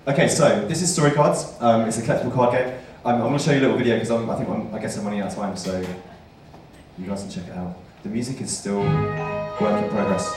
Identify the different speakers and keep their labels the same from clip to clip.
Speaker 1: Okay, so this is Storycards. It's a collectible card game. I'm going to show you a little video because I guess I'm running out of time, so you guys can check it out. The music is still work in progress.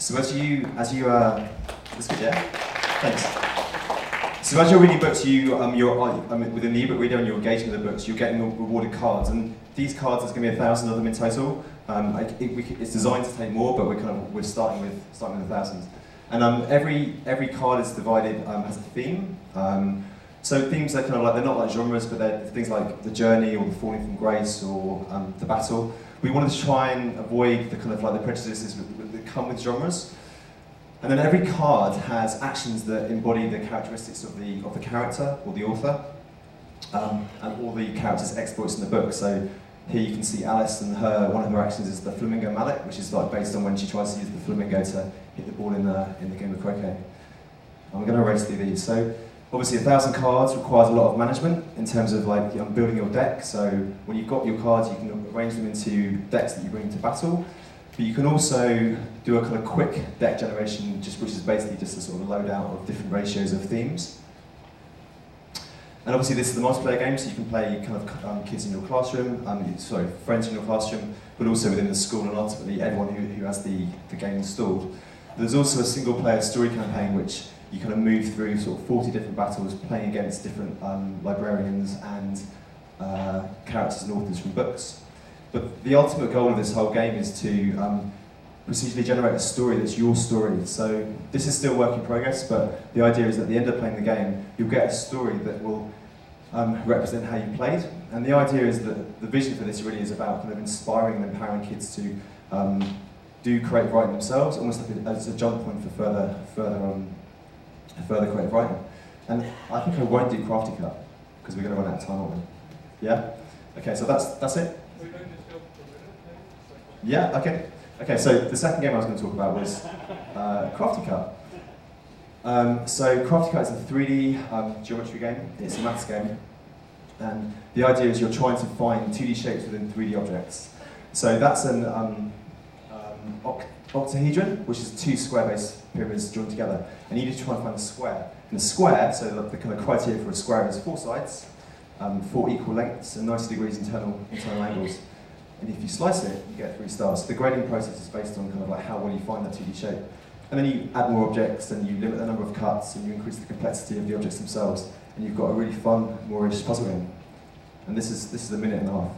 Speaker 1: So that's good, yeah? Thanks. So as you're reading books, within the ebook reader and you're engaging with the books, you're getting rewarded cards, and these cards, there's going to be 1,000 of them in total. It's designed to take more, but we're starting with 1,000. And every card is divided as a theme. So themes are kind of like, they're not like genres, but they're things like the journey or the falling from grace or the battle. We wanted to try and avoid the kind of like the prejudices that come with genres. And then every card has actions that embody the characteristics of the character or the author, and all the characters' exploits in the book. So here you can see Alice, and one of her actions is the flamingo mallet, which is like based on when she tries to use the flamingo to hit the ball in the game of croquet. I'm going to race through these. So obviously 1,000 cards requires a lot of management in terms of like building your deck. So when you've got your cards, you can arrange them into decks that you bring to battle. But you can also do a kind of quick deck generation, which is basically just a sort of loadout of different ratios of themes. And obviously this is the multiplayer game, so you can play kind of kids in your classroom, friends in your classroom, but also within the school, and ultimately everyone who has the game installed. There's also a single player story campaign which you kind of move through sort of 40 different battles, playing against different librarians and characters and authors from books. But the ultimate goal of this whole game is to procedurally generate a story that's your story. So this is still work in progress, but the idea is that at the end of playing the game, you'll get a story that will represent how you played. And the idea is that the vision for this really is about kind of inspiring and empowering kids to do creative writing themselves, almost like as a jump point for further creative writing. And I think I won't do Crafty Cut, because we're going to run out of time, aren't we? Yeah? Okay, so that's it? Yeah, okay. Okay, so the second game I was going to talk about was Crafty Cut. So Crafty Cut is a 3D geometry game. It's a maths game. And the idea is you're trying to find 2D shapes within 3D objects. So that's an octahedron, which is two square-based pyramids joined together. And you need to try and find a square. And a square, so the kind of criteria for a square is 4 sides, 4 equal lengths, and 90 degrees internal angles. And if you slice it, you get 3 stars. So the grading process is based on kind of like how well you find that 2D shape. And then you add more objects, and you limit the number of cuts, and you increase the complexity of the objects themselves. And you've got a really fun, Moorish puzzle game. And this is a minute and a half.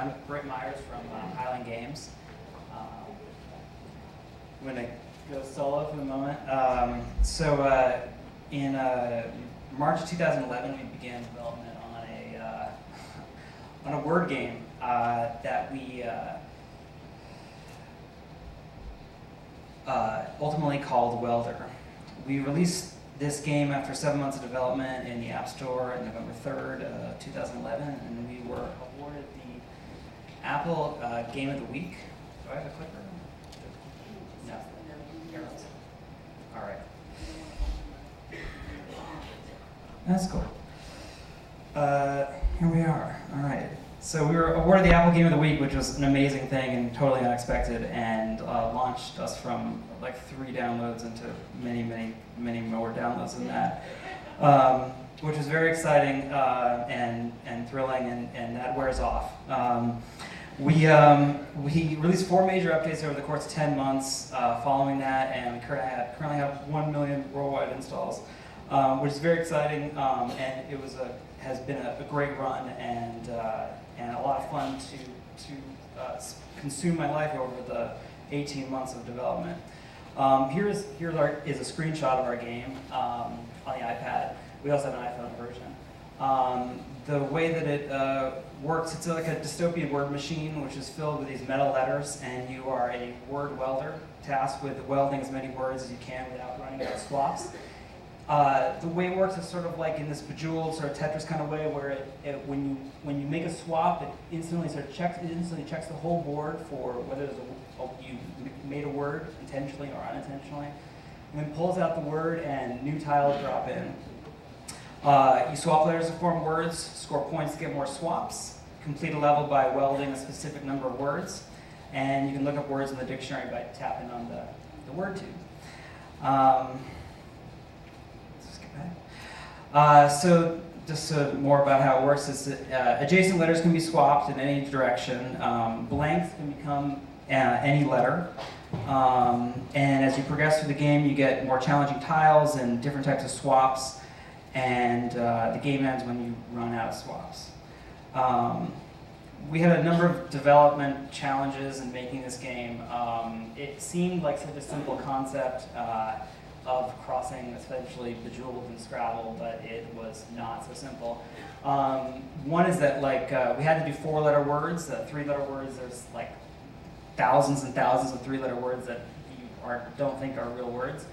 Speaker 2: I'm Britt Meyers from Fay Games. I'm going to go solo for the moment. In March of 2011, we began development on a word game that we ultimately called W.E.L.D.E.R. We released this game after 7 months of development in the App Store on November 3rd, 2011, and we were awarded the Apple Game of the Week. Do I have a clicker? No. Arrows. All right. That's cool. Here we are. All right. So we were awarded the Apple Game of the Week, which was an amazing thing and totally unexpected, and launched us from like 3 downloads into many, many, many more downloads than that, which was very exciting and thrilling, and that wears off. We released 4 major updates over the course of 10 months following that, and we currently have 1 million worldwide installs, which is very exciting, and it has been a great run and a lot of fun to consume my life over the 18 months of development. Here is a screenshot of our game on the iPad. We also have an iPhone version. The way that it works, it's like a dystopian word machine, which is filled with these metal letters, and you are a word welder tasked with welding as many words as you can without running out of swaps. The way it works is sort of like in this Bejeweled sort of Tetris kind of way, where when you make a swap, it instantly checks the whole board for whether you made a word intentionally or unintentionally, and then pulls out the word and new tiles drop in. You swap letters to form words, score points to get more swaps, complete a level by welding a specific number of words, and you can look up words in the dictionary by tapping on the word tube. So just more about how it works is that adjacent letters can be swapped in any direction. Blanks can become any letter. And as you progress through the game, you get more challenging tiles and different types of swaps. And the game ends when you run out of swaps. We had a number of development challenges in making this game. It seemed like such a simple concept of crossing essentially Bejeweled and Scrabble, but it was not so simple. One is that we had to do 4-letter words, 3-letter words. There's like thousands and thousands of 3-letter words that you don't think are real words.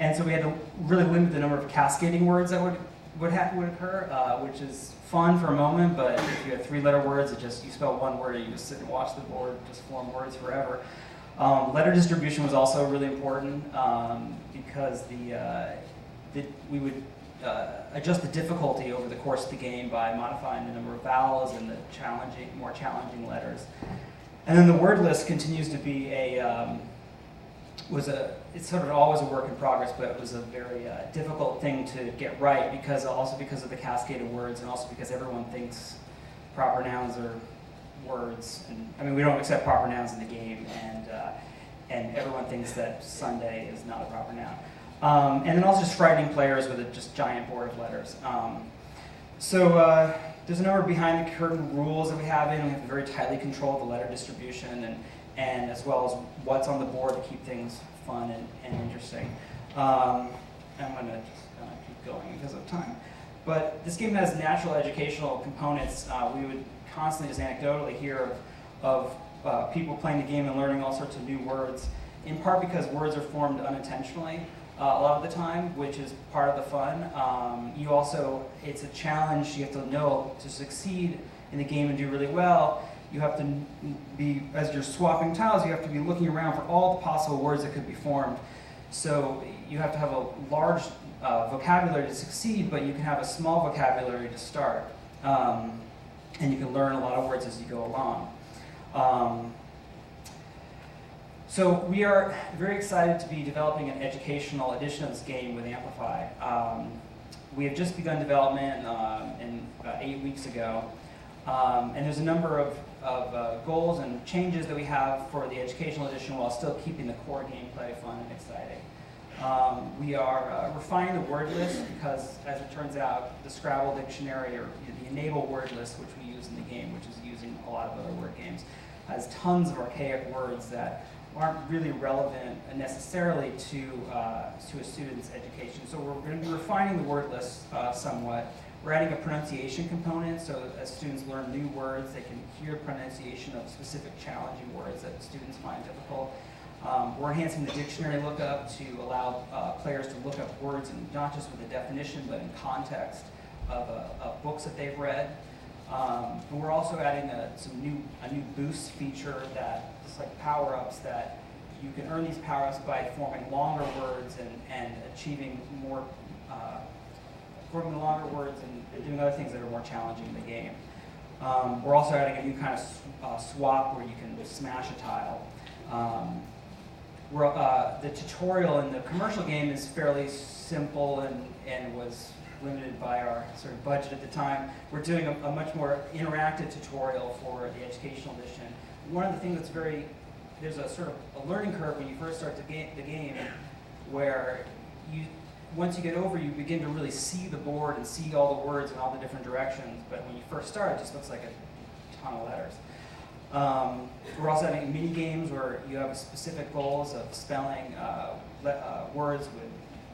Speaker 2: And so we had to really limit the number of cascading words that would occur, which is fun for a moment, but if you have 3-letter words, you spell one word and you just sit and watch the board just form words forever. Letter distribution was also really important because we would adjust the difficulty over the course of the game by modifying the number of vowels and the more challenging letters. And then the word list continues to be it's sort of always a work in progress, but it was a very difficult thing to get right because of the cascade of words, and also because everyone thinks proper nouns are words, and I mean we don't accept proper nouns in the game, and everyone thinks that Sunday is not a proper noun, and then also just frightening players with a just giant board of letters. So there's a number of behind the curtain rules that we have in. We have to very tightly control the letter distribution and as well as what's on the board to keep things fun and interesting. I'm going to just keep going because of time. But this game has natural educational components. We would constantly just anecdotally hear of people playing the game and learning all sorts of new words, in part because words are formed unintentionally a lot of the time, which is part of the fun. It's a challenge. You have to know to succeed in the game and do really well. You have to be, as you're swapping tiles, you have to be looking around for all the possible words that could be formed. So you have to have a large vocabulary to succeed, but you can have a small vocabulary to start. And you can learn a lot of words as you go along. So we are very excited to be developing an educational edition of this game with Amplify. We have just begun development about 8 weeks ago. And there's a number of goals and changes that we have for the educational edition while still keeping the core gameplay fun and exciting. We are refining the word list because, as it turns out, the Scrabble dictionary, or the enable word list, which we use use in the game, which is using a lot of other word games, has tons of archaic words that aren't really relevant necessarily to a student's education. So we're going to be refining the word list somewhat. We're adding a pronunciation component, so as students learn new words, they can hear pronunciation of specific challenging words that students find difficult. We're enhancing the dictionary lookup to allow players to look up words, and not just with a definition, but in context of books that they've read. And we're also adding a new boost feature that, just like power-ups, that you can earn these power-ups by forming longer words and achieving more, forming longer words and doing other things that are more challenging in the game. We're also adding a new kind of swap where you can smash a tile. The tutorial in the commercial game is fairly simple and was limited by our sort of budget at the time. We're doing a much more interactive tutorial for the educational edition. One of the things that's there's a sort of a learning curve when you first start the game where once you get over, you begin to really see the board and see all the words in all the different directions, but when you first start, it just looks like a ton of letters. We're also having mini games where you have specific goals of spelling words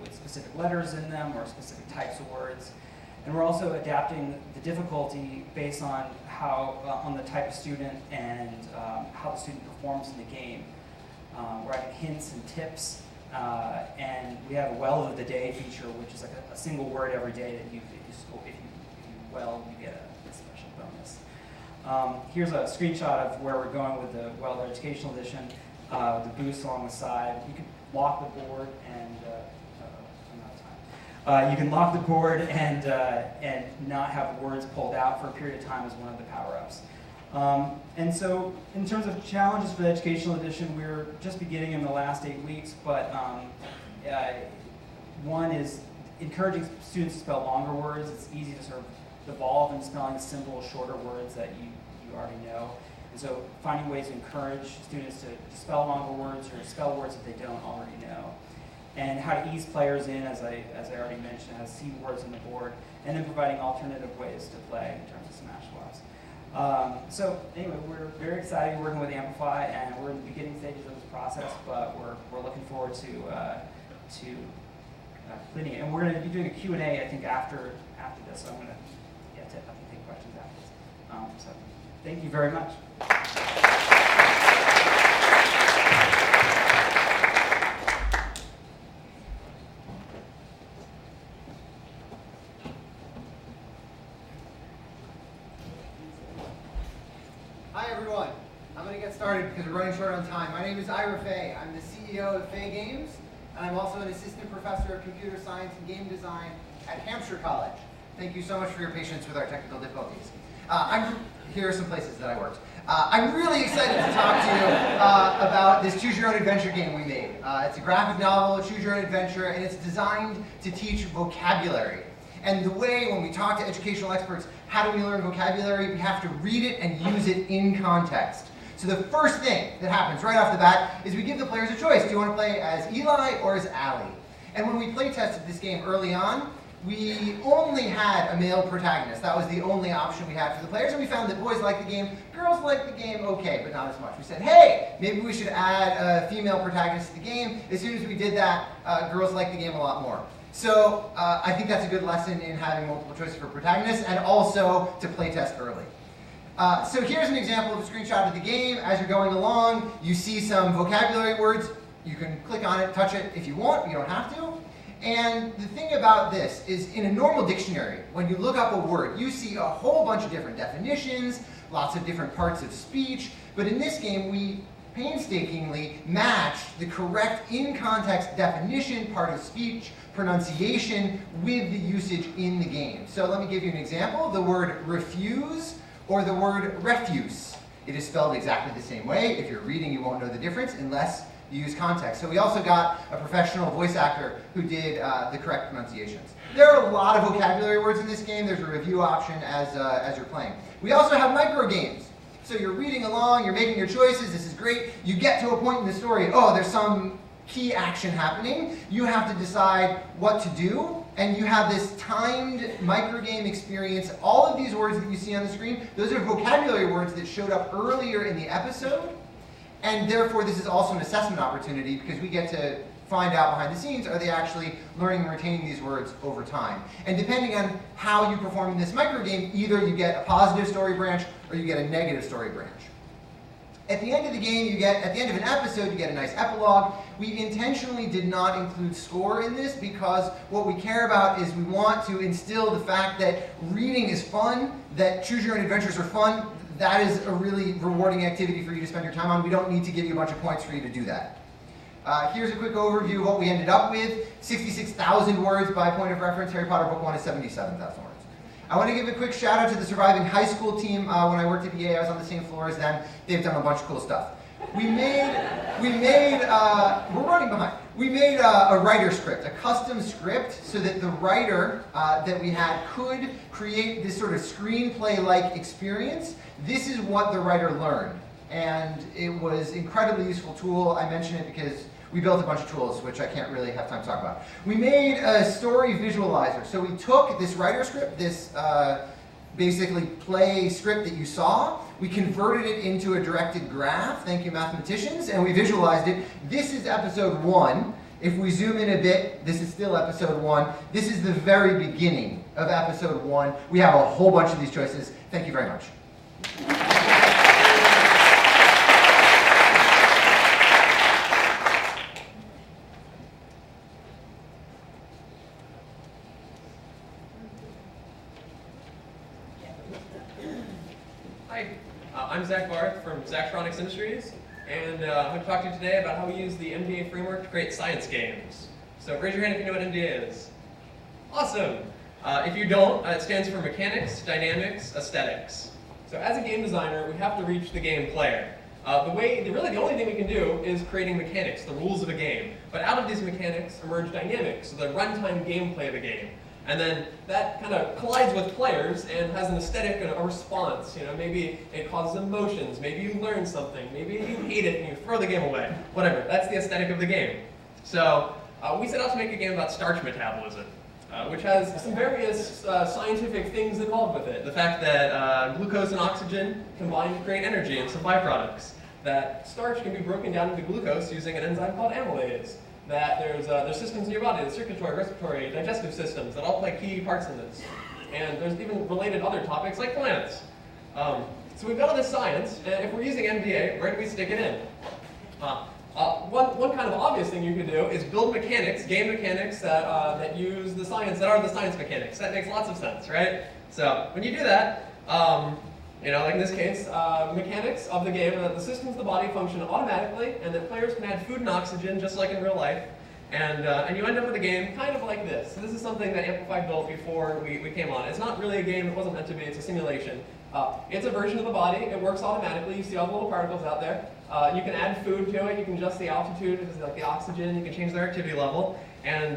Speaker 2: with specific letters in them or specific types of words. And we're also adapting the difficulty based on on the type of student and how the student performs in the game. We're adding hints and tips, and we have a Weld of the Day feature, which is like a single word every day that if you weld, you get a special bonus. Here's a screenshot of where we're going with the W.E.L.D.E.R Educational Edition, the boost along the side. You can lock the board and you can lock the board and not have words pulled out for a period of time as one of the power-ups. And so in terms of challenges for the Educational Edition, we're just beginning in the last 8 weeks, but one is encouraging students to spell longer words. It's easy to sort of evolve in spelling simple, shorter words that you already know. And so finding ways to encourage students to spell longer words or spell words that they don't already know. And how to ease players in, as I already mentioned, how to see words on the board, and then providing alternative ways to play in terms of smash swaps. So anyway, we're very excited working with Amplify, and we're in the beginning stages of this process, but we're looking forward to completing it. And we're going to be doing a Q&A, I think, after this, so I'm going to take questions after this. So thank you very much.
Speaker 3: Hi everyone. I'm going to get started because we're running short on time. My name is Ira Fay. I'm the CEO of Fay Games, and I'm also an assistant professor of computer science and game design at Hampshire College. Thank you so much for your patience with our technical difficulties. Here are some places that I worked. I'm really excited to talk to you about this Choose Your Own Adventure game we made. It's a graphic novel, Choose Your Own Adventure, and it's designed to teach vocabulary. And the way, when we talk to educational experts, how do we learn vocabulary? We have to read it and use it in context. So the first thing that happens right off the bat is we give the players a choice. Do you want to play as Eli or as Allie? And when we play tested this game early on, we only had a male protagonist. That was the only option we had for the players, and we found that boys like the game, girls like the game okay, but not as much. We said, hey, maybe we should add a female protagonist to the game. As soon as we did that, girls liked the game a lot more. So I think that's a good lesson in having multiple choices for protagonists, and also to play test early. So here's an example of a screenshot of the game. As you're going along, you see some vocabulary words. You can click on it, touch it if you want, you don't have to. And the thing about this is, in a normal dictionary, when you look up a word, you see a whole bunch of different definitions, lots of different parts of speech, but in this game we painstakingly match the correct in-context definition, part of speech, pronunciation, with the usage in the game. So let me give you an example. The word refuse or the word refuse. It is spelled exactly the same way. If you're reading, you won't know the difference unless you use context. So we also got a professional voice actor who did the correct pronunciations. There are a lot of vocabulary words in this game. There's a review option as you're playing. We also have micro games. So you're reading along, you're making your choices, this is great. You get to a point in the story, oh, there's some key action happening, you have to decide what to do, and you have this timed microgame experience. All of these words that you see on the screen, those are vocabulary words that showed up earlier in the episode, and therefore this is also an assessment opportunity because we get to find out behind the scenes, are they actually learning and retaining these words over time? And depending on how you perform in this microgame, either you get a positive story branch or you get a negative story branch. At the end of the game, at the end of an episode, you get a nice epilogue. We intentionally did not include score in this because what we care about is we want to instill the fact that reading is fun, that choose your own adventures are fun. That is a really rewarding activity for you to spend your time on. We don't need to give you a bunch of points for you to do that. Here's a quick overview of what we ended up with. 66,000 words by point of reference. Harry Potter Book 1 is 77,000 words. I want to give a quick shout out to the surviving high school team. When I worked at EA, I was on the same floor as them. They've done a bunch of cool stuff. We're running behind. We made a writer script, a custom script, so that the writer that we had could create this sort of screenplay-like experience. This is what the writer learned. And it was an incredibly useful tool. I mention it because we built a bunch of tools, which I can't really have time to talk about. We made a story visualizer. So we took this writer script, this basically play script that you saw, we converted it into a directed graph, thank you mathematicians, and we visualized it. This is episode 1. If we zoom in a bit, this is still episode 1. This is the very beginning of episode 1. We have a whole bunch of these choices. Thank you very much.
Speaker 4: I'm Zach Barth from Zachtronics Industries, and I'm going to talk to you today about how we use the MDA framework to create science games. So raise your hand if you know what MDA is. Awesome! If you don't, it stands for Mechanics, Dynamics, Aesthetics. So as a game designer, we have to reach the game player. Really the only thing we can do is creating mechanics, the rules of a game. But out of these mechanics emerge dynamics, so the runtime gameplay of a game. And then that kind of collides with players and has an aesthetic and a response. You know, maybe it causes emotions, maybe you learn something, maybe you hate it and you throw the game away. Whatever, that's the aesthetic of the game. So we set out to make a game about starch metabolism, which has some various scientific things involved with it. The fact that glucose and oxygen combine to create energy and some byproducts. That starch can be broken down into glucose using an enzyme called amylase. That there's systems in your body, the circulatory, respiratory, digestive systems that all play key parts in this. And there's even related other topics like plants. So we've got all this science, and if we're using MDA, where do we stick it in? One kind of obvious thing you could do is build mechanics, game mechanics that use the science, that are the science mechanics. That makes lots of sense, right? So when you do that, you know, like in this case, mechanics of the game, the systems of the body function automatically, and that players can add food and oxygen just like in real life, and you end up with a game kind of like this. So this is something that Amplify built before we came on. It's not really a game, it wasn't meant to be, it's a simulation. It's a version of the body, it works automatically, you see all the little particles out there. You can add food to it, you can adjust the altitude, like the oxygen, you can change their activity level, and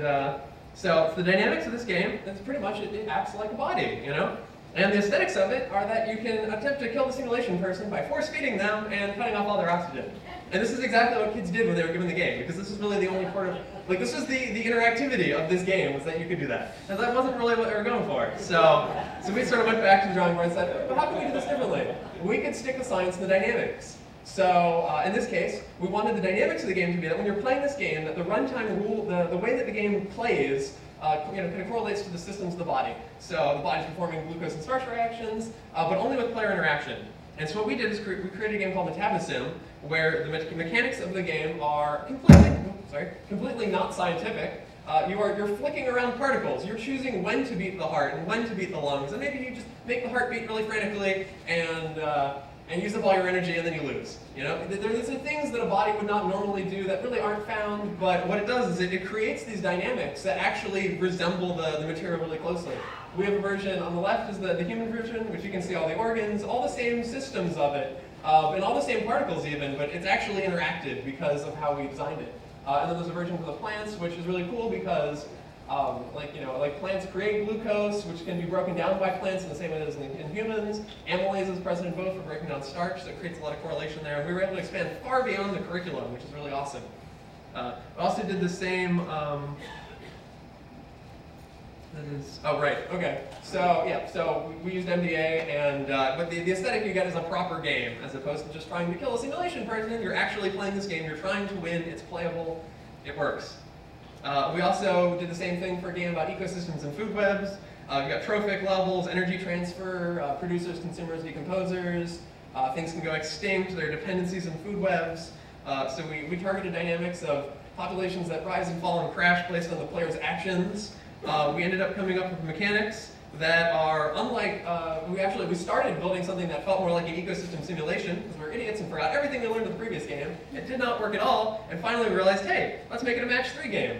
Speaker 4: so for the dynamics of this game, that's pretty much, it acts like a body, you know? And the aesthetics of it are that you can attempt to kill the simulation person by force-feeding them and cutting off all their oxygen. And this is exactly what kids did when they were given the game, because this is really the only part of, like, this was the interactivity of this game, was that you could do that. And that wasn't really what they were going for. So we sort of went back to the drawing board and said, but how can we do this differently? We could stick the science and the dynamics. So in this case, we wanted the dynamics of the game to be that when you're playing this game, that the runtime rule, the way that the game plays, kind of correlates to the systems of the body. So the body's performing glucose and starch reactions, but only with player interaction. And so what we did is we created a game called Metabosim, where the mechanics of the game are completely not scientific. You're flicking around particles. You're choosing when to beat the heart and when to beat the lungs, and maybe you just make the heart beat really frantically and use up all your energy, and then you lose. You know, there's things that a body would not normally do that really aren't found, but what it does is it creates these dynamics that actually resemble the material really closely. We have a version on the left is the human version, which you can see all the organs, all the same systems of it, and all the same particles even, but it's actually interacted because of how we designed it. And then there's a version for the plants, which is really cool because like plants create glucose, which can be broken down by plants in the same way as in humans. Amylase is present in both for breaking down starch, so it creates a lot of correlation there. And we were able to expand far beyond the curriculum, which is really awesome. We also did the same. Oh, right. Okay. So yeah. So we used MDA, and but the aesthetic you get is a proper game, as opposed to just trying to kill a simulation person. You're actually playing this game. You're trying to win. It's playable. It works. We also did the same thing for a game about ecosystems and food webs. We've got trophic levels, energy transfer, producers, consumers, decomposers. Things can go extinct. There are dependencies in food webs. So we targeted dynamics of populations that rise and fall and crash based on the player's actions. We ended up coming up with mechanics that are unlike, we started building something that felt more like an ecosystem simulation, because we were idiots and forgot everything we learned in the previous game. It did not work at all, and finally we realized, hey, let's make it a match 3 game.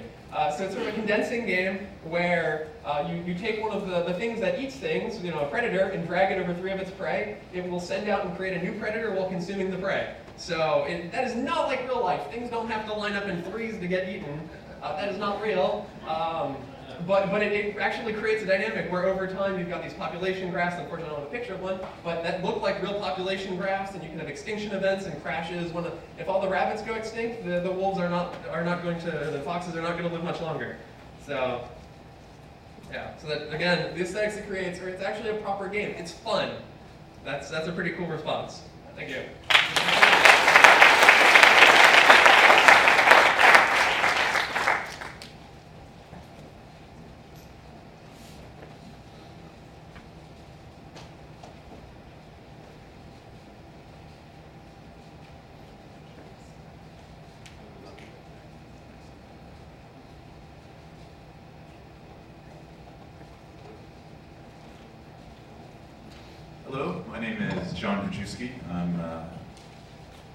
Speaker 4: So it's sort of a condensing game where you take one of the things that eats things, a predator, and drag it over 3 of its prey. It will send out and create a new predator while consuming the prey. So that is not like real life. Things don't have to line up in 3s to get eaten. That is not real. But it actually creates a dynamic where over time you've got these population graphs. Unfortunately, I don't have a picture of one, but that look like real population graphs, and you can have extinction events and crashes. If all the rabbits go extinct, the wolves are not going to, the foxes are not going to live much longer. So yeah. So that again, the aesthetics it creates, it's actually a proper game. It's fun. That's a pretty cool response. Thank you.
Speaker 5: Hello, my name is Krajewski. I'm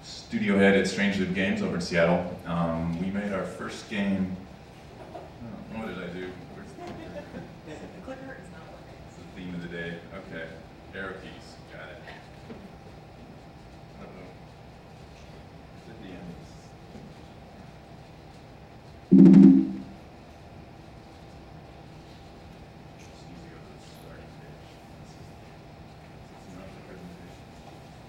Speaker 5: studio head at Strange Loop Games over in Seattle. We made our first game. Oh, what did I do? Where's the clicker?
Speaker 6: The clicker is not working.
Speaker 5: It's the theme of the day. Okay, arrow keys. Got it. Uh-oh. It's at the end. Just need to go to the starting page. This is not the presentation. That's the one for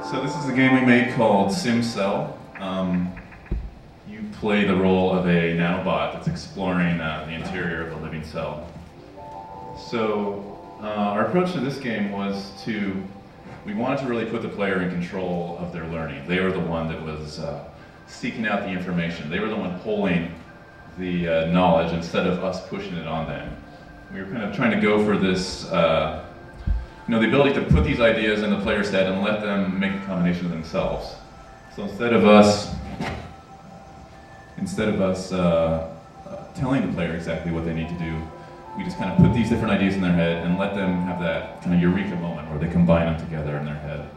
Speaker 5: So this is a game we made called Schell. You play the role of a nanobot that's exploring the interior of a living cell. So our approach to this game was we wanted to really put the player in control of their learning. They were the one that was seeking out the information. They were the one pulling the knowledge instead of us pushing it on them. We were kind of trying to go for this the ability to put these ideas in the player's head and let them make a combination of themselves. So instead of us telling the player exactly what they need to do, we just kind of put these different ideas in their head and let them have that kind of eureka moment where they combine them together in their head.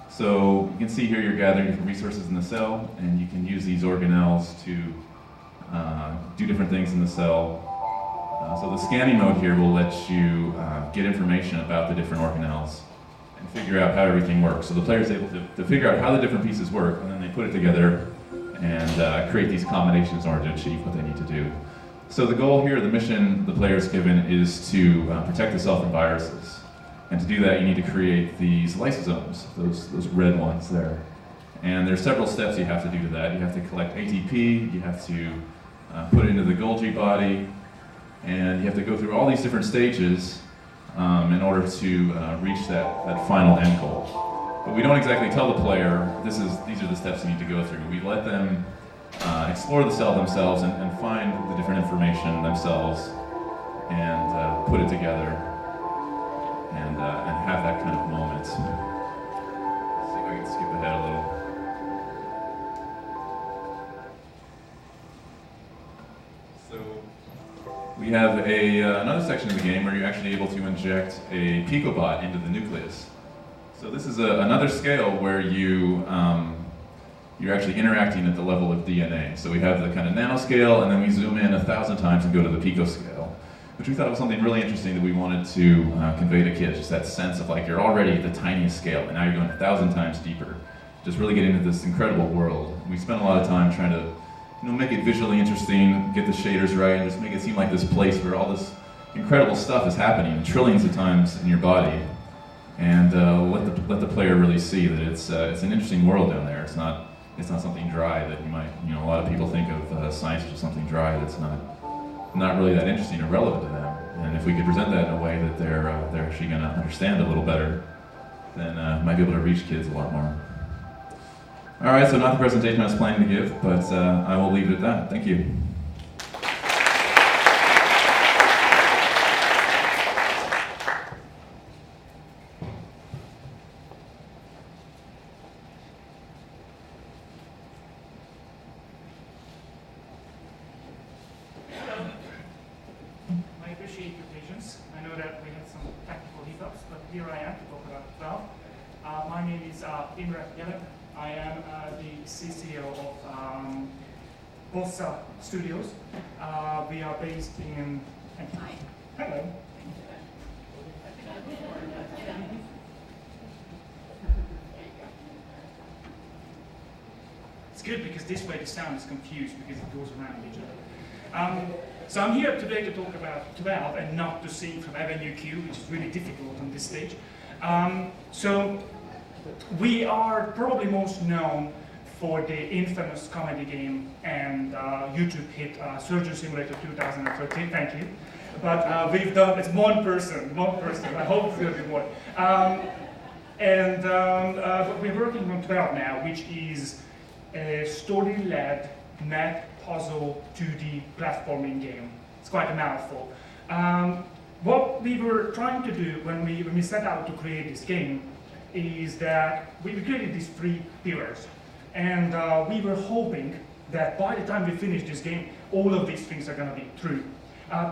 Speaker 5: So you can see here you're gathering different resources in the cell, and you can use these organelles to do different things in the cell. So the scanning mode here will let you get information about the different organelles and figure out how everything works. So the player is able to figure out how the different pieces work, and then they put it together and create these combinations in order to achieve what they need to do. So the goal here, the mission the player is given, is to protect the cell from viruses. And to do that, you need to create these lysosomes, those red ones there. And there's several steps you have to do to that. You have to collect ATP, you have to put it into the Golgi body, and you have to go through all these different stages in order to reach that final end goal. But we don't exactly tell the player, these are the steps you need to go through. We let them explore the cell themselves and find the different information themselves. and put it together and have that kind of moment. Let's see if I can skip ahead a little. So we have another section of the game where you're actually able to inject a picobot into the nucleus. So this is another scale where you're actually interacting at the level of DNA. So we have the kind of nanoscale, and then we zoom in 1,000 times and go to the picoscale, which we thought was something really interesting that we wanted to convey to kids, just that sense of like you're already at the tiniest scale, and now you're going 1,000 times deeper. Just really getting into this incredible world. We spent a lot of time trying to make it visually interesting, get the shaders right, and just make it seem like this place where all this incredible stuff is happening trillions of times in your body. And let the player really see that it's an interesting world down there. It's not something dry that you might, a lot of people think of science as something dry that's not really that interesting or relevant to them. And if we could present that in a way that they're actually going to understand a little better, then might be able to reach kids a lot more. All right, so not the presentation I was planning to give, but I will leave it at that. Thank you.
Speaker 7: I appreciate your patience. I know that we had some technical hiccups, but here I am to talk about W.E.L.D.E.R. My name is Ira Fay. I am the CCO of Bossa Studios. We are based in...
Speaker 6: Hi.
Speaker 7: Hello. It's good because this way the sound is confused because it goes around each other. So I'm here today to talk about W.E.L.D.E.R and not to sing from Avenue Q, which is really difficult on this stage. So we are probably most known for the infamous comedy game and YouTube hit Surgeon Simulator 2013. Thank you. But we've done, it's one person. I hope it's going to be more. But we're working on W.E.L.D.E.R now, which is a story-led math puzzle 2D platforming game. It's quite a mouthful. What we were trying to do when we set out to create this game is that we created these 3 pillars. And we were hoping that by the time we finish this game, all of these things are going to be true.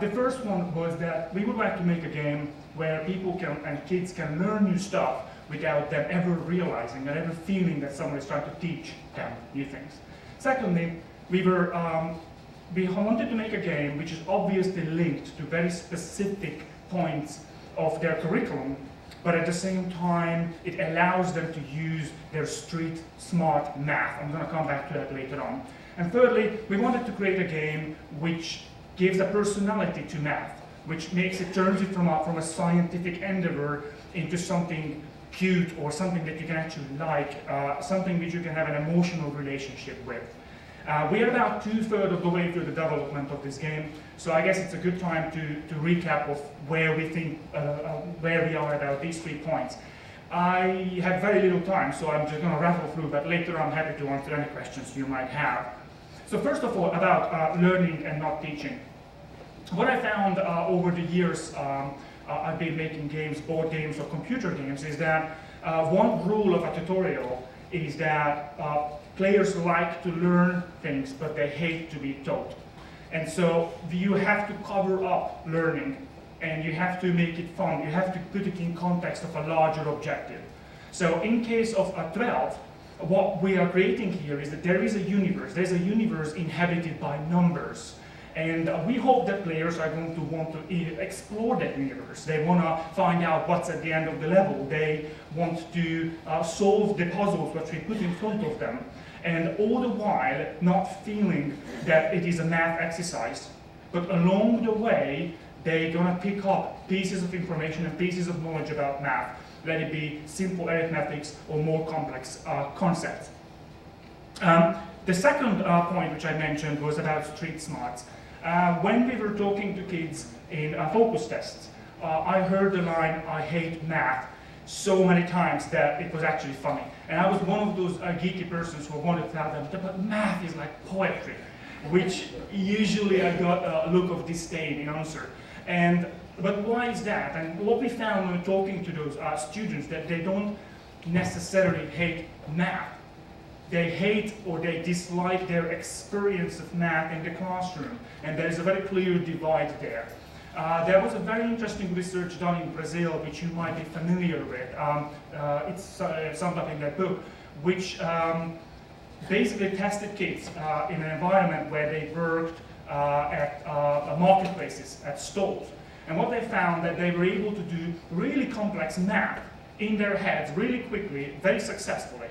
Speaker 7: The first one was that we would like to make a game where people and kids can learn new stuff without them ever realizing or ever feeling that someone is trying to teach them new things. Secondly, we wanted to make a game which is obviously linked to very specific points of their curriculum, but at the same time, it allows them to use their street smart math. I'm going to come back to that later on. And thirdly, we wanted to create a game which gives a personality to math, which turns it from a scientific endeavor into something cute or something that you can actually like, something which you can have an emotional relationship with. We are about 2/3 of the way through the development of this game, so I guess it's a good time to recap of where we think, where we are about these 3 points. I have very little time, so I'm just going to rattle through, but later I'm happy to answer any questions you might have. So first of all, about learning and not teaching. What I found over the years I've been making games, board games or computer games, is that one rule of a tutorial is that players like to learn things, but they hate to be taught. And so you have to cover up learning, and you have to make it fun. You have to put it in context of a larger objective. So in case of W.E.L.D.E.R, what we are creating here is that there is a universe. There's a universe inhabited by numbers. And we hope that players are going to want to explore that universe. They want to find out what's at the end of the level. They want to solve the puzzles that we put in front of them. And all the while, not feeling that it is a math exercise, but along the way, they're going to pick up pieces of information and pieces of knowledge about math, let it be simple arithmetics or more complex concepts. The second point which I mentioned was about street smarts. When we were talking to kids in focus tests, I heard the line, "I hate math," so many times that it was actually funny. And I was one of those geeky persons who wanted to tell them, but math is like poetry, which usually I got a look of disdain in answer. But why is that? And what we found when talking to those students, that they don't necessarily hate math. They hate or they dislike their experience of math in the classroom, and there is a very clear divide there. There was a very interesting research done in Brazil, which you might be familiar with. It's summed up in that book, which basically tested kids in an environment where they worked at marketplaces, at stalls. And what they found that they were able to do really complex math in their heads really quickly, very successfully.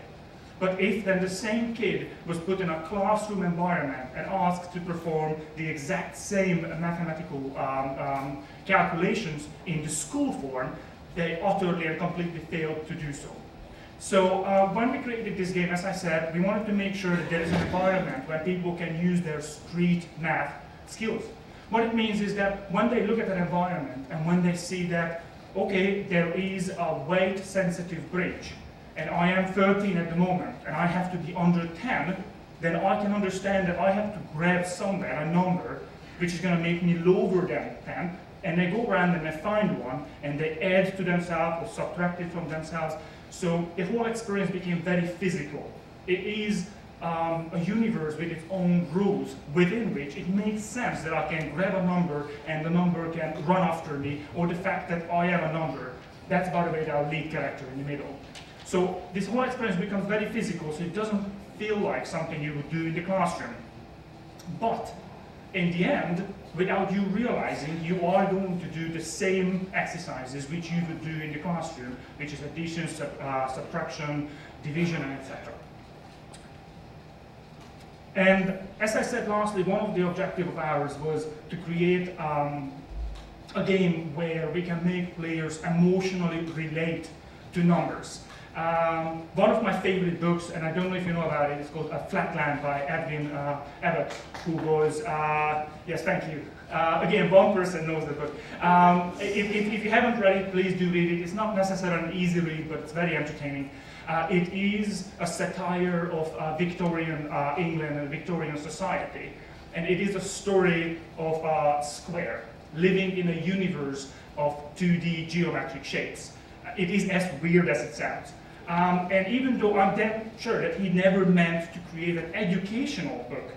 Speaker 7: But if then the same kid was put in a classroom environment and asked to perform the exact same mathematical calculations in the school form, they utterly and completely failed to do so. So when we created this game, as I said, we wanted to make sure that there is an environment where people can use their street math skills. What it means is that when they look at an environment and when they see that, okay, there is a weight-sensitive bridge, and I am 13 at the moment, and I have to be under 10, then I can understand that I have to grab somewhere a number which is going to make me lower than 10, and they go around and they find one, and they add to themselves or subtract it from themselves. So the whole experience became very physical. It is a universe with its own rules, within which it makes sense that I can grab a number and the number can run after me, or the fact that I am a number. That's, by the way, our lead character in the middle. So this whole experience becomes very physical, so it doesn't feel like something you would do in the classroom. But in the end, without you realizing, you are going to do the same exercises which you would do in the classroom, which is addition, subtraction, division, and etc. And as I said lastly, one of the objectives of ours was to create a game where we can make players emotionally relate to numbers. One of my favorite books, and I don't know if you know about it, it's called Flatland by Edwin Abbott, who was, yes, thank you. Again, one person knows the book. If you haven't read it, please do read it. It's not necessarily an easy read, but it's very entertaining. It is a satire of Victorian England and Victorian society. And it is a story of a square living in a universe of 2D geometric shapes. It is as weird as it sounds. And even though I'm damn sure that he never meant to create an educational book,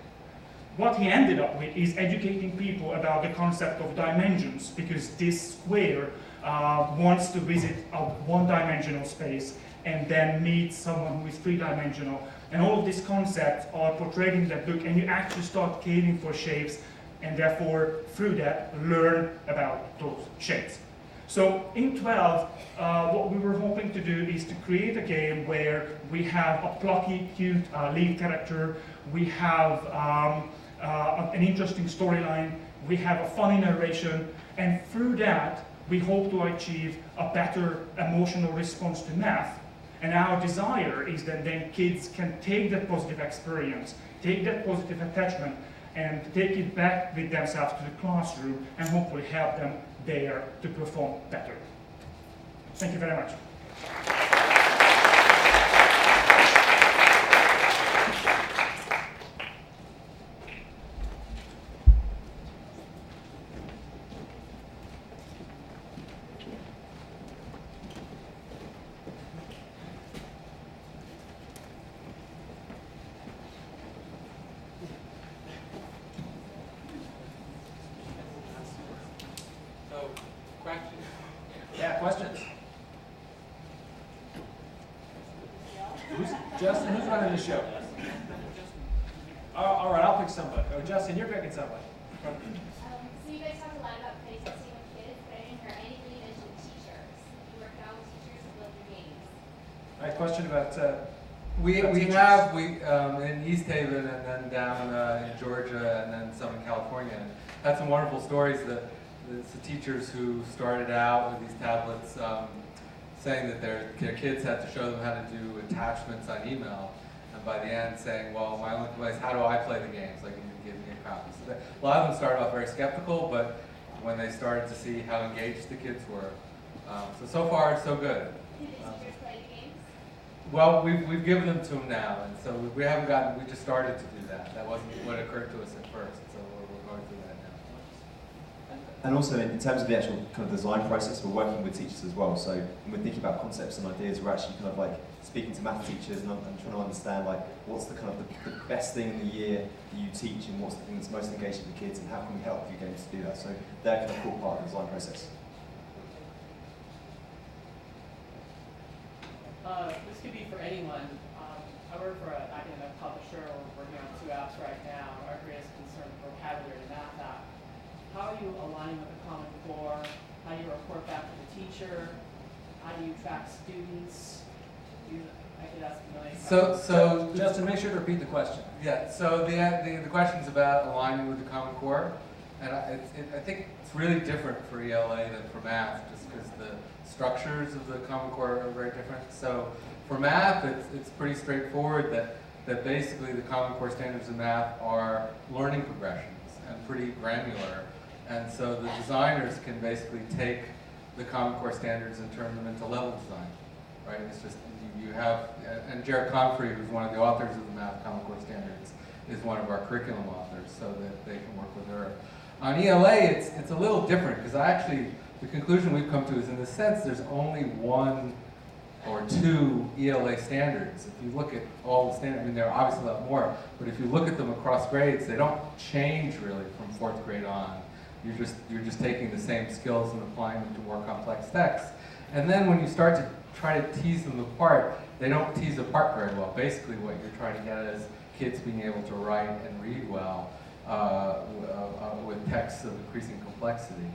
Speaker 7: what he ended up with is educating people about the concept of dimensions, because this square wants to visit a one-dimensional space and then meet someone who is three-dimensional. And all of these concepts are portrayed in that book, and you actually start caring for shapes, and therefore, through that, learn about those shapes. So in 12, what we were hoping to do is to create a game where we have a plucky, cute lead character, we have an interesting storyline, we have a funny narration, and through that, we hope to achieve a better emotional response to math. And our desire is that then kids can take that positive experience, take that positive attachment, and take it back with themselves to the classroom and hopefully help them there to perform better. Thank you very much.
Speaker 8: Yeah, questions? Justin, who's running the show? All right, I'll pick somebody. Oh, Justin, you're picking somebody.
Speaker 6: So you guys talked a lot about play testing with kids, but I didn't hear anything you mentioned teachers. You work out with teachers to build your games.
Speaker 8: All right, question about
Speaker 9: we
Speaker 8: teachers.
Speaker 9: have in East Haven and then down in Georgia and then some in California had some wonderful stories that the teachers who started out with these tablets saying that their kids had to show them how to do attachments on email, and by the end saying, well, my only question is, how do I play the games? Like, you can give me a copy. So a lot of them started off very skeptical, but when they started to see how engaged the kids were, so far so good.
Speaker 6: Did the teachers play the games?
Speaker 9: Well, we've given them to them now, and so we haven't gotten, we just started to do that. That wasn't what occurred to us at first, so we're going through that now.
Speaker 1: And also in terms of the actual kind of design process, we're working with teachers as well. So when we're thinking about concepts and ideas, we're actually kind of like speaking to math teachers and trying to understand like what's the kind of the best thing in the year that you teach and what's the thing that's most engaging for kids and how can we help you games to do that. So they're kind of cool part of the design process.
Speaker 10: This could be for anyone. I work for an academic publisher. We're working on 2 apps right now. Our greatest concern is vocabulary and math app. How are you aligning with the Common Core? How do you report back to the teacher? How do you track students? I could ask a million questions.
Speaker 8: So Justin, make sure to repeat the question.
Speaker 9: Yeah, so the question's about aligning with the Common Core, and I think it's really different for ELA than for math, just because the structures of the Common Core are very different. So for math, it's pretty straightforward that basically the Common Core standards in math are learning progressions and pretty granular, and so the designers can basically take the Common Core standards and turn them into level design, right? It's just you have, and Jared Comfrey, who's one of the authors of the Math Common Core Standards, is one of our curriculum authors, so that they can work with her. On ELA, it's a little different, because the conclusion we've come to is, in the sense, there's only 1 or 2 ELA standards. If you look at all the standards, I mean, there are obviously a lot more, but if you look at them across grades, they don't change really from 4th grade on. You're just taking the same skills and applying them to more complex texts. And then when you start to try to tease them apart, they don't tease apart very well. Basically what you're trying to get is kids being able to write and read well with texts of increasing complexity.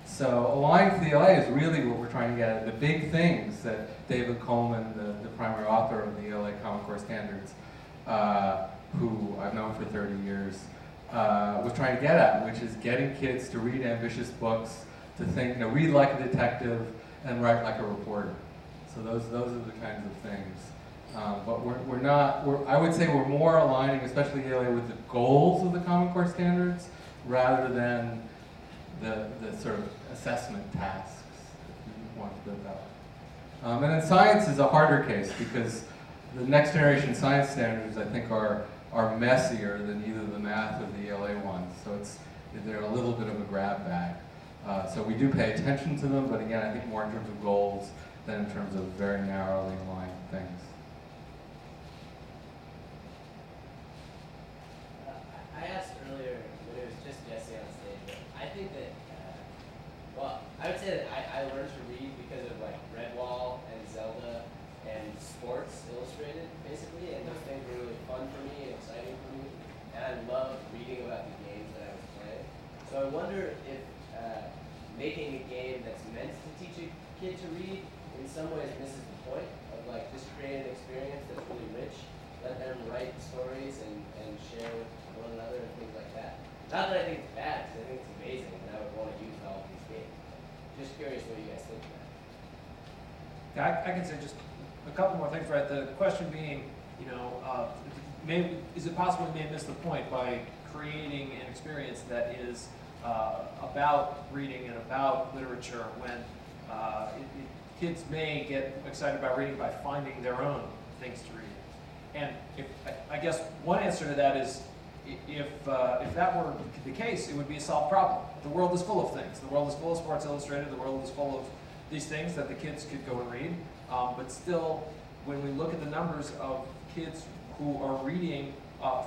Speaker 9: So aligning to the ELA is really what we're trying to get at. The big things that David Coleman, the primary author of the ELA Common Core Standards, who I've known for 30 years, was trying to get at, which is getting kids to read ambitious books, to think, read like a detective and write like a reporter. So those are the kinds of things. But I would say we're more aligning, especially ELA, with the goals of the Common Core Standards rather than the sort of assessment tasks, if you want to put it that way. And then science is a harder case because the next generation science standards, I think, are messier than either the math or the ELA ones. So they're a little bit of a grab bag. So we do pay attention to them, but again, I think more in terms of goals than in terms of very narrowly aligned things.
Speaker 11: I asked earlier when it was just Jesse on stage, but I think that, I would say that I learned to read because of like Redwall and Zelda and Sports Illustrated, basically, and those things were really fun for me and exciting for me, and I loved reading about the games that I was playing. So I wonder if making a game that's meant to teach a kid to read in some ways misses the point of like just creating an experience that's really rich, let them write stories and share with one another and things like that. Not that I think it's bad, because I think it's amazing and I would want to use all of these games. Just curious what you guys think of that.
Speaker 8: Yeah, I can say just a couple more things, right? The question being, is it possible we may miss the point by creating an experience that is about reading and about literature when kids may get excited about reading by finding their own things to read. And I guess one answer to that is if that were the case, it would be a solved problem. The world is full of things. The world is full of Sports Illustrated. The world is full of these things that the kids could go and read. But still, when we look at the numbers of kids who are reading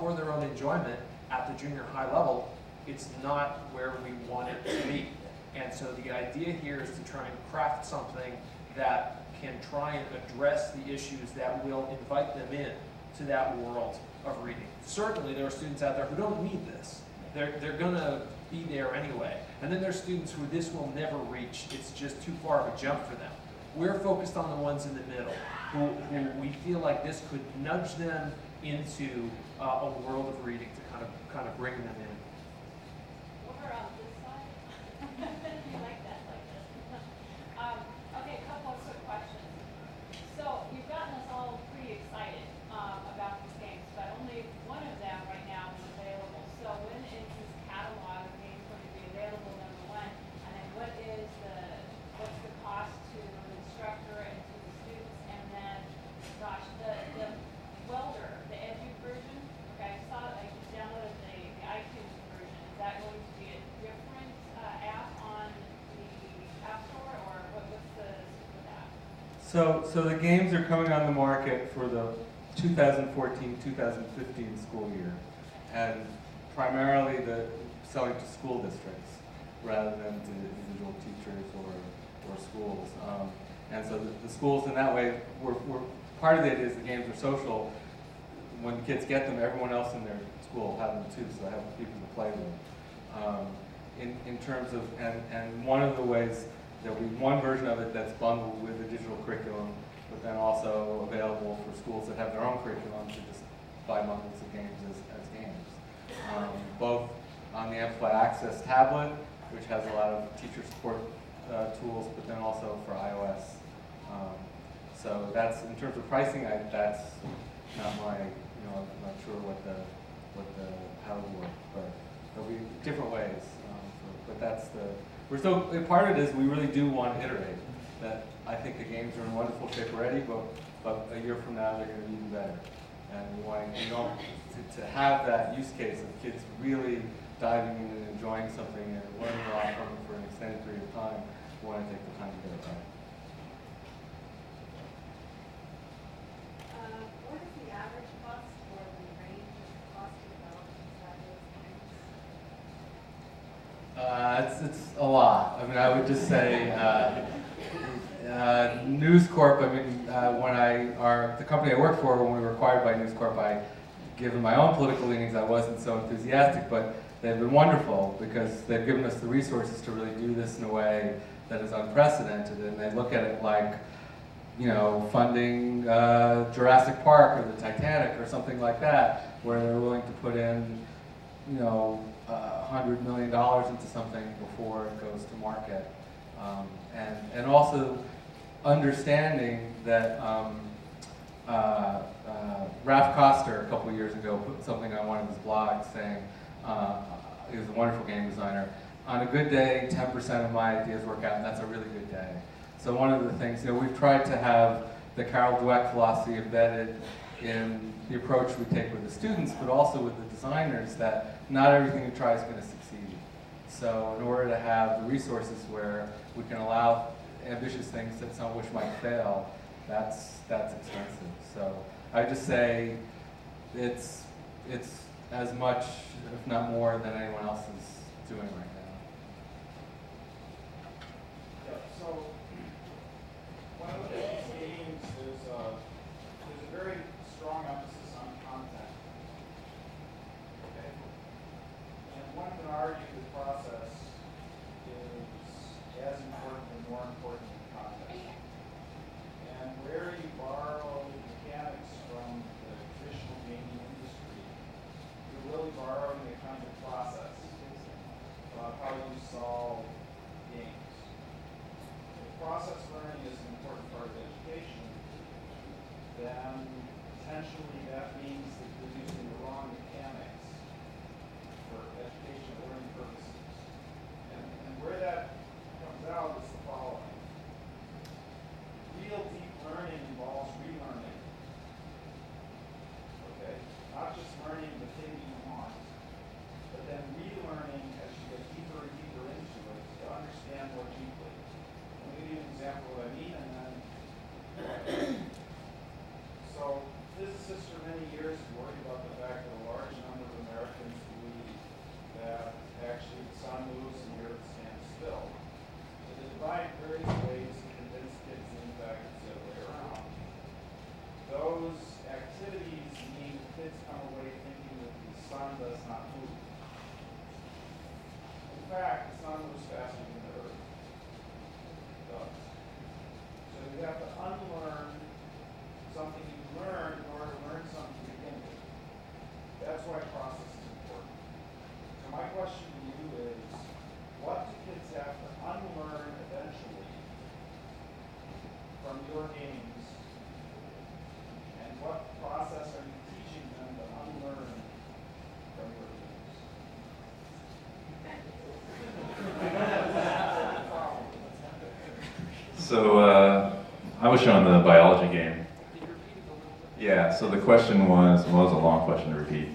Speaker 8: for their own enjoyment at the junior high level, it's not where we want it to be. And so the idea here is to try and craft something that can try and address the issues that will invite them in to that world of reading. Certainly there are students out there who don't need this. They're going to be there anyway. And then there's students who this will never reach. It's just too far of a jump for them. We're focused on the ones in the middle who we feel like this could nudge them into a world of reading to kind of bring them in.
Speaker 6: Over on this side. I like that, like this. Okay, a couple of quick questions. So you've gotten us all pretty excited about these games, but only one of them right now is available. So when is this catalog of games going to be available, number one? And then what's the cost to an instructor and to the students? And then, gosh, the W.E.L.D.E.R, the edu version. Okay, I just downloaded the iTunes
Speaker 9: So the games are coming on the market for the 2014-2015 school year, and primarily selling to school districts rather than to individual teachers or schools. And so the schools in that way, part of it is the games are social. When the kids get them, everyone else in their school will have them too, so they have people to play with. In terms of, and one of the ways, there'll be one version of it that's bundled with the digital curriculum, but then also available for schools that have their own curriculum to just buy bundles of games as games. Both on the Amplify Access tablet, which has a lot of teacher support tools, but then also for iOS. So that's, in terms of pricing, that's not my, I'm not sure how it will work, but there'll be different ways. But that's part of it is we really do want to iterate. That I think the games are in wonderful shape already, but a year from now they're going to be even better. And we want to have that use case of kids really diving in and enjoying something and learning a lot from it for an extended period of time. We want to take the time to get it right.
Speaker 6: What is the average cost or the range of cost of development
Speaker 9: It's a lot. I mean, I would just say News Corp. I mean, the company I work for, when we were acquired by News Corp, given my own political leanings, I wasn't so enthusiastic, but they've been wonderful because they've given us the resources to really do this in a way that is unprecedented, and they look at it like, funding Jurassic Park or the Titanic or something like that, where they're willing to put in, $100 million into something before it goes to market. And also understanding that Ralph Koster a couple of years ago put something on one of his blogs saying, he was a wonderful game designer, on a good day, 10% of my ideas work out, and that's a really good day. So one of the things, we've tried to have the Carol Dweck philosophy embedded in the approach we take with the students, but also with the designers, that not everything we try is going to succeed. So in order to have the resources where we can allow ambitious things that some of which might fail, that's expensive. So I just say it's as much, if not more, than anyone else is doing right now.
Speaker 12: Yeah, so when I look at these games, there's a very strong emphasis on content. Okay? And one can argue the process is as important or more important than content. And where you borrow mechanics from the traditional gaming industry, you're really borrowing a kind of process about how you solve games. If process learning is an important part of education, then potentially that means that you're using the wrong mechanics for educational learning purposes. And where that comes out is the following. Real deep learning involves relearning. Okay? Not just learning the thing you want, but then relearning as you get deeper and deeper into it to understand more deeply. Let me give you an example of what I mean, and then so physicists for many years worried about the fact that a large number of Americans believe that actually the sun moves and the earth stands still. So they provide various ways to convince kids that in fact it's the other way around. Those activities mean kids come away thinking that the sun does not move. In fact, the sun moves faster than the earth does. So you have to unlearn something you learned in order to learn something to begin with. That's why process is important. So my question to you is, what do kids have to unlearn eventually from your games, and what process are you teaching them to unlearn from your games?
Speaker 5: So I was showing the biology game. Yeah, so the question was, well, it was a long question to repeat,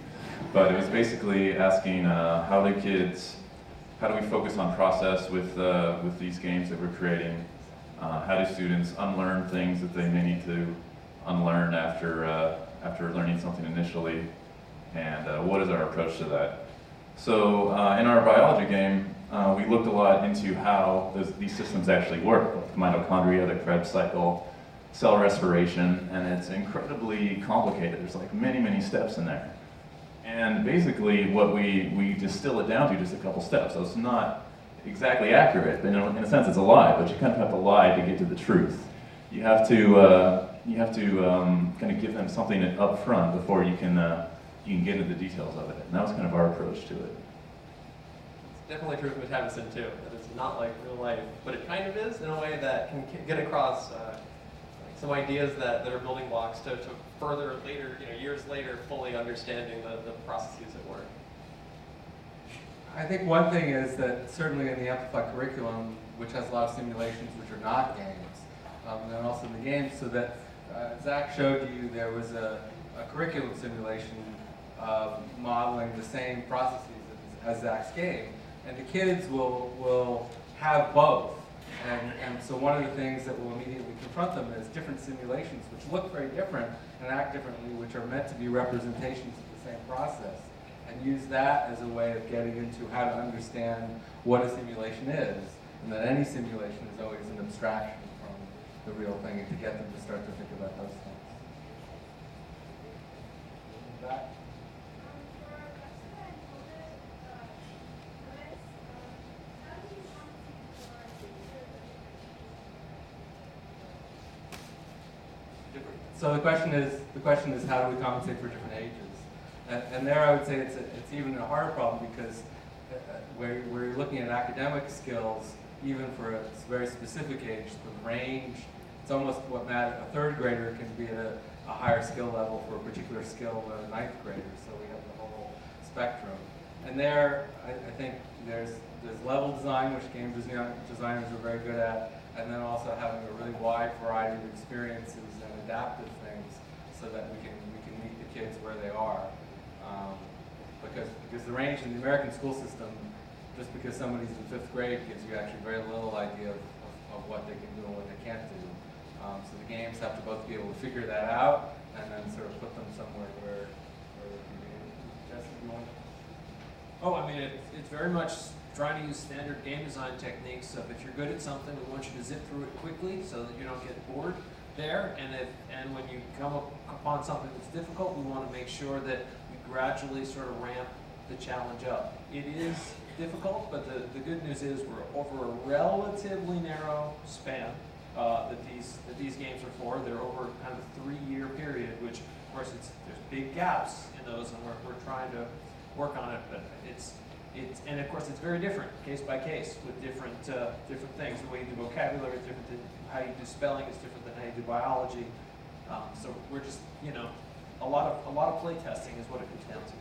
Speaker 5: but it was basically asking how do we focus on process with these games that we're creating, How do students unlearn things that they may need to unlearn after learning something initially? And what is our approach to that? So in our biology game, we looked a lot into how these systems actually work, like mitochondria, the Krebs cycle, cell respiration, and it's incredibly complicated. There's like many, many steps in there. And basically what we distill it down to just a couple steps. So it's not exactly accurate, but in a sense it's a lie, but you kind of have to lie to get to the truth. You have to kind of give them something up front before you can get into the details of it. And that was kind of our approach to it.
Speaker 4: It's definitely true with Metabosim too, that it's not like real life, but it kind of is in a way that can get across some ideas that are building blocks to further later, years later, fully understanding the processes at work.
Speaker 9: I think one thing is that certainly in the Amplify curriculum, which has a lot of simulations which are not games, and then also in the games, so that Zach showed you there was a curriculum simulation modeling the same processes as Zach's game, and the kids will have both. And so one of the things that will immediately confront them is different simulations which look very different and act differently, which are meant to be representations of the same process, and use that as a way of getting into how to understand what a simulation is, and that any simulation is always an abstraction from the real thing, and to get them to start to think about those things. Back. So the question is how do we compensate for different ages? And there I would say it's even a harder problem, because where you're looking at academic skills, even for a very specific age, the range, it's almost what a third grader can be at a higher skill level for a particular skill than a ninth grader. So we have the whole spectrum. And there, I think there's level design, which game designers are very good at, and then also having a really wide variety of experiences and adaptive things, so that we can meet the kids where they are. Because the range in the American school system, just because somebody's in 5th grade, gives you actually very little idea of what they can do and what they can't do. So the games have to both be able to figure that out and then sort of put them somewhere where they can be. Jesse, you want?
Speaker 8: Oh, I mean, it's very much trying to use standard game design techniques. So if you're good at something, we want you to zip through it quickly so that you don't get bored there. And when you come upon something that's difficult, we want to make sure that we gradually sort of ramp the challenge up. It is difficult, but the good news is we're over a relatively narrow span that these games are for. They're over kind of a 3-year period, which of course there's big gaps in those, and we're trying to work on it. But and of course it's very different case by case with different things. The way you do vocabulary is different than how you do spelling is different than how you do biology. So we're just a lot of play testing is what it comes down to.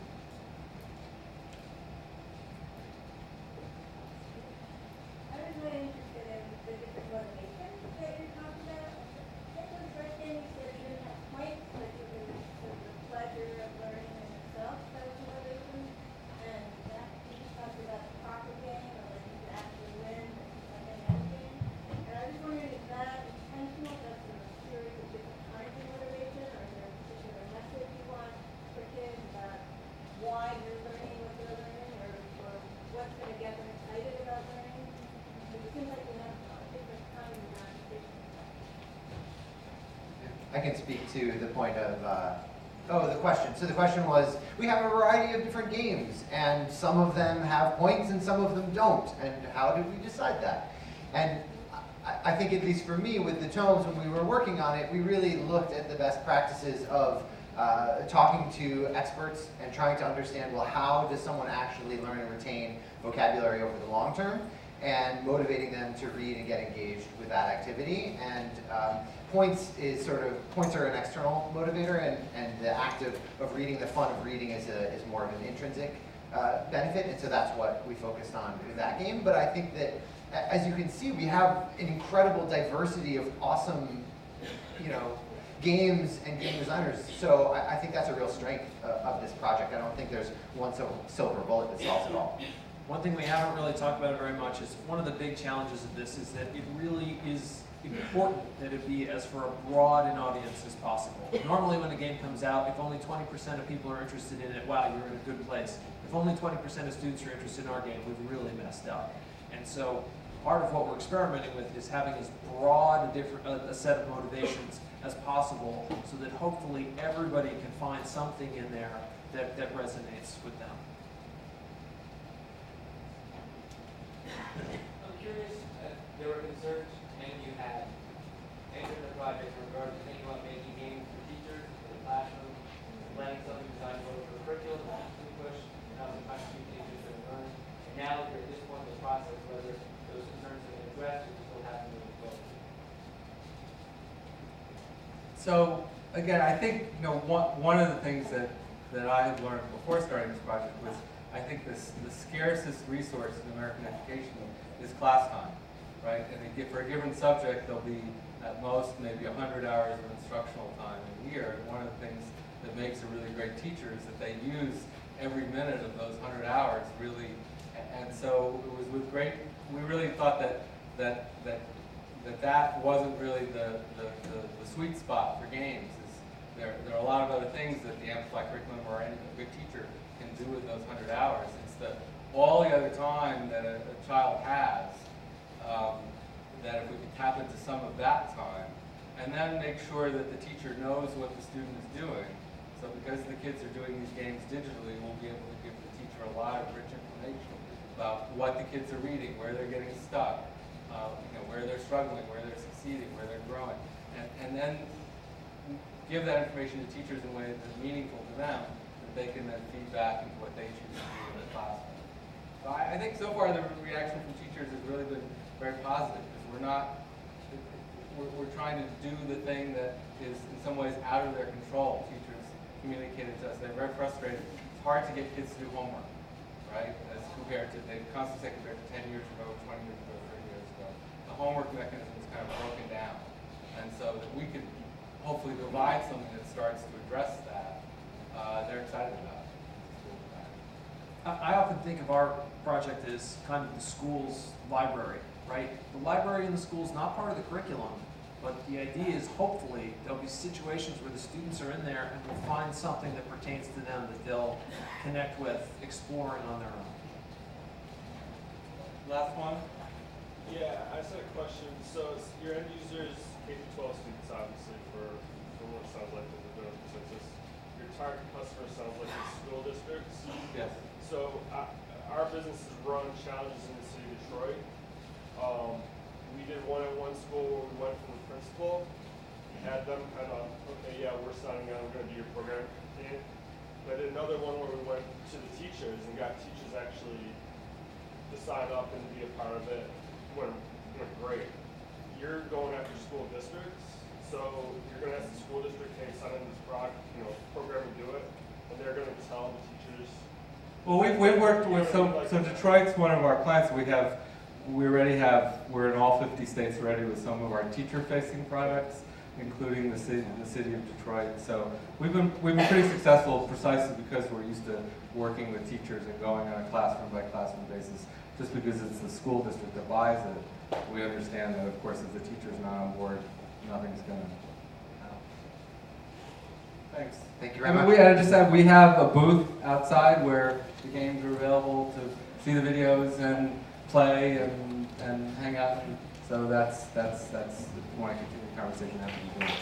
Speaker 6: I was really interested in the different motivations that you're talking about. I think the first thing you said, you didn't have points, but it was sort of the pleasure of learning in itself that was the motivation. And that you talked about the proper game, or like you could actually win, like any other game. And I was just wondering, is that intentional? That's a series of different kinds of motivation, or is there a particular message you want for kids about why you're learning what they're learning, or what's going to get them excited about learning? It seems like we have different kinds of manifestations.
Speaker 3: I can speak to the point of, the question. So the question was, we have a variety of different games, and some of them have points and some of them don't, and how did we decide that? And I think, at least for me, with the tomes, when we were working on it, we really looked at the best practices of talking to experts and trying to understand, well, how does someone actually learn and retain vocabulary over the long term, and motivating them to read and get engaged with that activity. And points are an external motivator, and the act of reading, the fun of reading is more of an intrinsic benefit, and so that's what we focused on with that game. But I think that, as you can see, we have an incredible diversity of awesome, games and game designers. So I think that's a real strength of this project. I don't think there's one silver bullet that solves it all.
Speaker 8: one thing we haven't really talked about very much is one of the big challenges of this is that it really is important that it be as for a broad an audience as possible. Normally when a game comes out, if only 20% of people are interested in it, wow, you're in a good place. If only 20% of students are interested in our game, we've really messed up. And so part of what we're experimenting with is having as broad a set of motivations as possible so that hopefully everybody can find something in there that resonates with them.
Speaker 13: I'm curious, there were concerns and you had entered the project in regard to thinking about making games for teachers in the classroom, planning something designed for the curriculum, to push, and how the teachers can learn. And now that you're at this point in the process, whether those concerns have been addressed or still have to move forward.
Speaker 9: So again, I think one of the things that I had learned before starting this project was I think the scarcest resource in American education is class time, right? And for a given subject, there'll be at most maybe 100 hours of instructional time a year. And one of the things that makes a really great teacher is that they use every minute of those 100 hours really. And so it was with great. We really thought that wasn't really the sweet spot for games. There are a lot of other things that the Amplify curriculum or any good teacher can do with those 100 hours. It's all the other time that a child has, that if we could tap into some of that time, and then make sure that the teacher knows what the student is doing. So because the kids are doing these games digitally, we'll be able to give the teacher a lot of rich information about what the kids are reading, where they're getting stuck, where they're struggling, where they're succeeding, where they're growing, and then give that information to teachers in ways that are meaningful to them, that they can then feed back into what they choose to do in the classroom. So I think so far the reaction from teachers has really been very positive, because we're trying to do the thing that is in some ways out of their control. Teachers communicated to us they're very frustrated. It's hard to get kids to do homework, right? As compared to, they constantly say compared to 10 years ago, 20 years ago, 30 years ago. The homework mechanism is kind of broken down. And so that we could hopefully provide something that starts to address that, they're excited about it.
Speaker 8: I often think of our project as kind of the school's library, right? The library in the school is not part of the curriculum, but the idea is hopefully there'll be situations where the students are in there and will find something that pertains to them that they'll connect with, exploring on their own.
Speaker 9: Last one?
Speaker 14: Yeah, I just had a question. So your end users, K-12 students, obviously, for what it sounds like there's a bit of a consensus. Your target customer sounds like it's school districts.
Speaker 9: Yes.
Speaker 14: So our business has run challenges in the city of Detroit. We did one at one school where we went from the principal, had them kind of, okay, yeah, we're signing on, we're going to do your program. But another one where we went to the teachers and got teachers actually to sign up and be a part of it. Went great. You're going after school districts, so you're going to ask the school district, hey, sign in this program and do it, and they're going to tell the teachers.
Speaker 9: Well, we've worked with, so Detroit's one of our clients. We're in all 50 states already with some of our teacher-facing products, including the city of Detroit. So we've been pretty successful precisely because we're used to working with teachers and going on a classroom by classroom basis. Just because it's the school district that buys it, we understand that, of course, if the teacher's not on board, nothing's going to happen. Thanks.
Speaker 3: Thank you very much.
Speaker 9: We have a booth outside where the games are available to see the videos and play and hang out. So that's if you want to continue the conversation after the game.